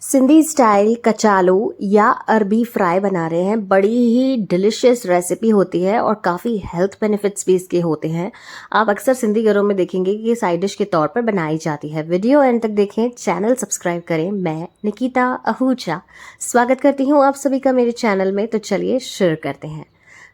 Sindhi style कचालू या अरबी फ्राई बना रहे हैं। बड़ी ही डिलिशियस रेसिपी होती है और काफ़ी हेल्थ बेनिफिट्स भी इसके होते हैं। आप अक्सर सिंधी घरों में देखेंगे कि ये साइड डिश के तौर पर बनाई जाती है। वीडियो एंड तक देखें, चैनल सब्सक्राइब करें। मैं निकिता आहूजा स्वागत करती हूँ आप सभी का मेरे चैनल में। तो चलिए शुरू करते हैं।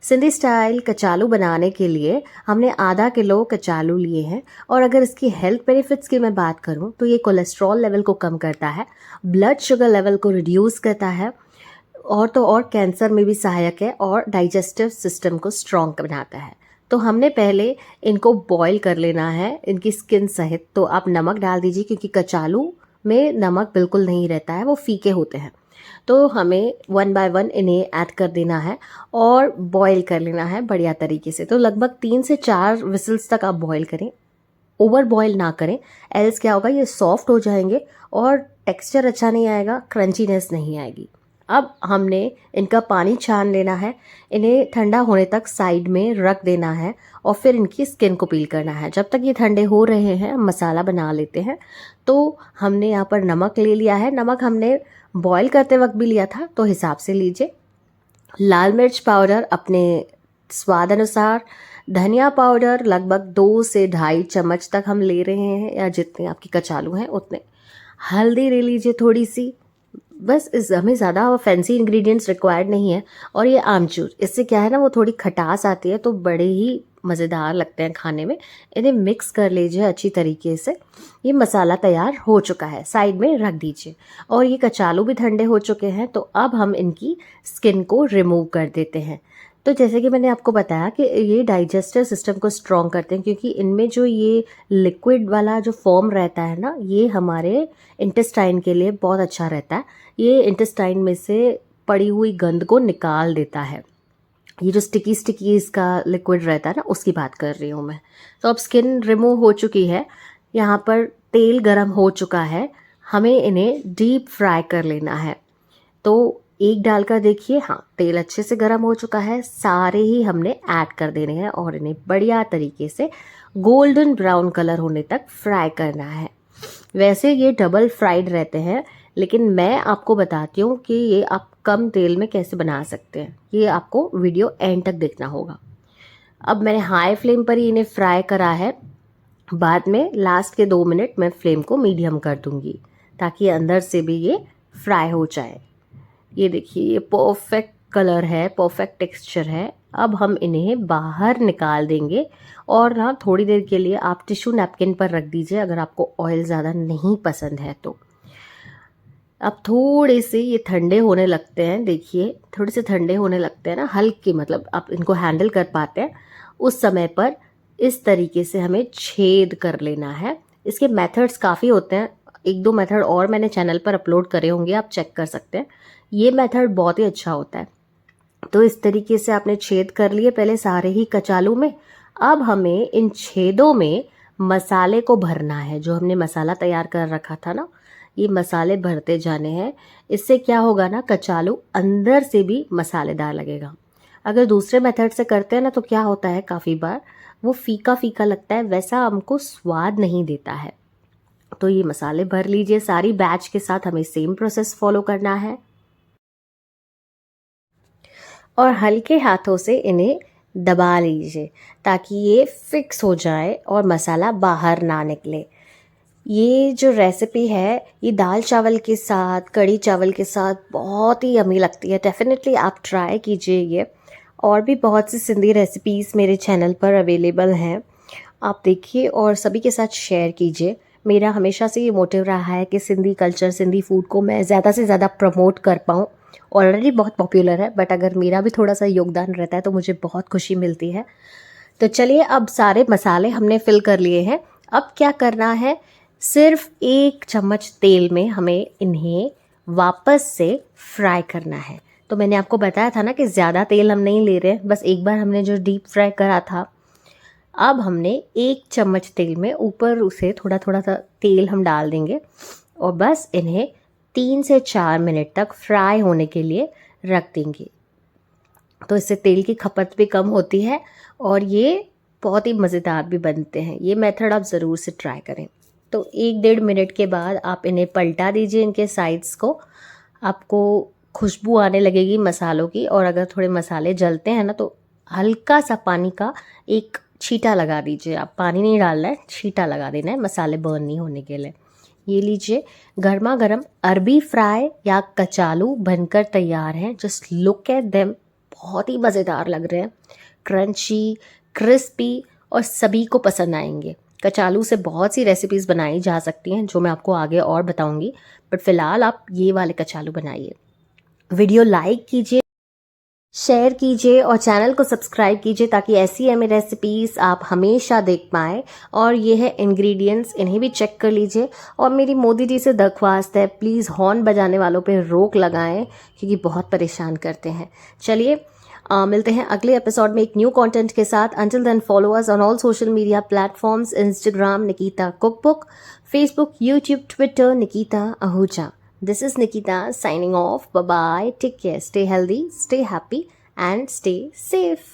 सिंधी स्टाइल कचालू बनाने के लिए हमने आधा किलो कचालू लिए हैं और अगर इसकी हेल्थ बेनिफिट्स की मैं बात करूं तो ये कोलेस्ट्रॉल लेवल को कम करता है, ब्लड शुगर लेवल को रिड्यूस करता है और तो और कैंसर में भी सहायक है और डाइजेस्टिव सिस्टम को स्ट्रॉन्ग बनाता है। तो हमने पहले इनको बॉईल कर लेना है इनकी स्किन सहित। तो आप नमक डाल दीजिए क्योंकि कचालू में नमक बिल्कुल नहीं रहता है, वो फीके होते हैं। तो हमें 1 बाय 1 इन्हें ऐड कर देना है और बॉईल कर लेना है बढ़िया तरीके से। तो लगभग 3 से 4 विसल्स तक आप बॉईल करें, ओवर बॉईल ना करें, एल्स क्या होगा, ये सॉफ्ट हो जाएंगे और टेक्सचर अच्छा नहीं आएगा, क्रंचीनेस नहीं आएगी। अब हमने इनका पानी छान लेना है, इन्हें ठंडा होने तक साइड में रख देना है और फिर इनकी स्किन को पील करना है। जब तक ये ठंडे हो रहे हैं हम मसाला बना लेते हैं। तो हमने यहाँ पर नमक ले लिया है, नमक हमने बॉईल करते वक्त भी लिया था तो हिसाब से लीजिए। लाल मिर्च पाउडर अपने स्वाद अनुसार, धनिया पाउडर लगभग 2 से 2.5 चम्मच तक हम ले रहे हैं या जितने आपकी कचालू हैं उतने। हल्दी ले लीजिए थोड़ी सी, बस इस हमें ज़्यादा फैंसी इंग्रेडिएंट्स रिक्वायर्ड नहीं है। और ये आमचूर, इससे क्या है ना, वो थोड़ी खटास आती है तो बड़े ही मज़ेदार लगते हैं खाने में। इन्हें मिक्स कर लीजिए अच्छी तरीके से। ये मसाला तैयार हो चुका है, साइड में रख दीजिए। और ये कचालू भी ठंडे हो चुके हैं तो अब हम इनकी स्किन को रिमूव कर देते हैं। तो जैसे कि मैंने आपको बताया कि ये डाइजेस्टिव सिस्टम को स्ट्रॉन्ग करते हैं क्योंकि इनमें जो ये लिक्विड वाला जो फॉर्म रहता है ना, ये हमारे इंटेस्टाइन के लिए बहुत अच्छा रहता है। ये इंटेस्टाइन में से पड़ी हुई गंद को निकाल देता है। ये जो स्टिकी स्टिकी इसका लिक्विड रहता है ना, उसकी बात कर रही हूँ मैं। तो अब स्किन रिमूव हो चुकी है, यहाँ पर तेल गरम हो चुका है, हमें इन्हें डीप फ्राई कर लेना है। तो एक डालकर देखिए, हाँ तेल अच्छे से गर्म हो चुका है, सारे ही हमने ऐड कर देने हैं और इन्हें बढ़िया तरीके से गोल्डन ब्राउन कलर होने तक फ्राई करना है। वैसे ये डबल फ्राइड रहते हैं, लेकिन मैं आपको बताती हूँ कि ये आप कम तेल में कैसे बना सकते हैं। ये आपको वीडियो एंड तक देखना होगा। अब मैंने हाई फ्लेम पर ही इन्हें फ्राई करा है, बाद में लास्ट के 2 मिनट मैं फ्लेम को मीडियम कर दूंगी ताकि अंदर से भी ये फ्राई हो जाए। ये देखिए, ये परफेक्ट कलर है, परफेक्ट टेक्सचर है। अब हम इन्हें बाहर निकाल देंगे और ना थोड़ी देर के लिए आप टिश्यू नैपकिन पर रख दीजिए अगर आपको ऑयल ज़्यादा नहीं पसंद है तो। अब थोड़े से ये ठंडे होने लगते हैं, देखिए थोड़े से ठंडे होने लगते हैं ना, हल्के, मतलब आप इनको हैंडल कर पाते हैं। उस समय पर इस तरीके से हमें छेद कर लेना है। इसके मेथड्स काफ़ी होते हैं, 1-2 मेथड और मैंने चैनल पर अपलोड करे होंगे, आप चेक कर सकते हैं। ये मेथड बहुत ही अच्छा होता है। तो इस तरीके से आपने छेद कर लिए पहले सारे ही कचालू में। अब हमें इन छेदों में मसाले को भरना है, जो हमने मसाला तैयार कर रखा था ना, ये मसाले भरते जाने हैं। इससे क्या होगा ना, कचालू अंदर से भी मसालेदार लगेगा। अगर दूसरे मेथड से करते हैं ना तो क्या होता है, काफ़ी बार वो फीका फीका लगता है, वैसा हमको स्वाद नहीं देता है। तो ये मसाले भर लीजिए सारी बैच के साथ, हमें सेम प्रोसेस फॉलो करना है और हल्के हाथों से इन्हें दबा लीजिए ताकि ये फिक्स हो जाए और मसाला बाहर ना निकले। ये जो रेसिपी है ये दाल चावल के साथ, कढ़ी चावल के साथ बहुत ही यम्मी लगती है। डेफिनेटली आप ट्राई कीजिए ये। और भी बहुत सी सिंधी रेसिपीज़ मेरे चैनल पर अवेलेबल हैं, आप देखिए और सभी के साथ शेयर कीजिए। मेरा हमेशा से ये मोटिव रहा है कि सिंधी कल्चर, सिंधी फूड को मैं ज़्यादा से ज़्यादा प्रमोट कर पाऊँ। ऑलरेडी बहुत पॉपुलर है, बट अगर मेरा भी थोड़ा सा योगदान रहता है तो मुझे बहुत खुशी मिलती है। तो चलिए, अब सारे मसाले हमने फिल कर लिए हैं। अब क्या करना है, सिर्फ 1 चम्मच तेल में हमें इन्हें वापस से फ्राई करना है। तो मैंने आपको बताया था ना कि ज़्यादा तेल हम नहीं ले रहे हैं, बस एक बार हमने जो डीप फ्राई करा था। अब हमने 1 चम्मच तेल में ऊपर उसे थोड़ा थोड़ा सा तेल हम डाल देंगे और बस इन्हें 3 से 4 मिनट तक फ्राई होने के लिए रख देंगे। तो इससे तेल की खपत भी कम होती है और ये बहुत ही मज़ेदार भी बनते हैं। ये मेथड आप ज़रूर से ट्राई करें। तो 1-1.5 मिनट के बाद आप इन्हें पलटा दीजिए इनके साइड्स को। आपको खुशबू आने लगेगी मसालों की, और अगर थोड़े मसाले जलते हैं ना तो हल्का सा पानी का एक छींटा लगा दीजिए। आप पानी नहीं डालना है, छींटा लगा देना है मसाले बर्न नहीं होने के लिए। ये लीजिए, गर्मा गर्म अरबी फ्राई या कचालू बनकर तैयार हैं। जस्ट लुक एट देम, बहुत ही मज़ेदार लग रहे हैं, क्रंची, क्रिस्पी, और सभी को पसंद आएंगे। कचालू से बहुत सी रेसिपीज़ बनाई जा सकती हैं जो मैं आपको आगे और बताऊंगी, बट फ़िलहाल आप ये वाले कचालू बनाइए। वीडियो लाइक कीजिए, शेयर कीजिए और चैनल को सब्सक्राइब कीजिए ताकि ऐसी एम रेसिपीज़ आप हमेशा देख पाएँ। और ये है इंग्रेडिएंट्स, इन्हें भी चेक कर लीजिए। और मेरी मोदी जी से दरख्वास्त है, प्लीज़ हॉर्न बजाने वालों पे रोक लगाएं क्योंकि बहुत परेशान करते हैं। चलिए मिलते हैं अगले एपिसोड में एक न्यू कंटेंट के साथ। Until then follow us on all social media platforms, Instagram Nikita cookbook, Facebook, YouTube, Twitter Nikita Ahuja. This is Nikita signing off. Bye bye. Take care. Stay healthy, stay happy, and stay safe.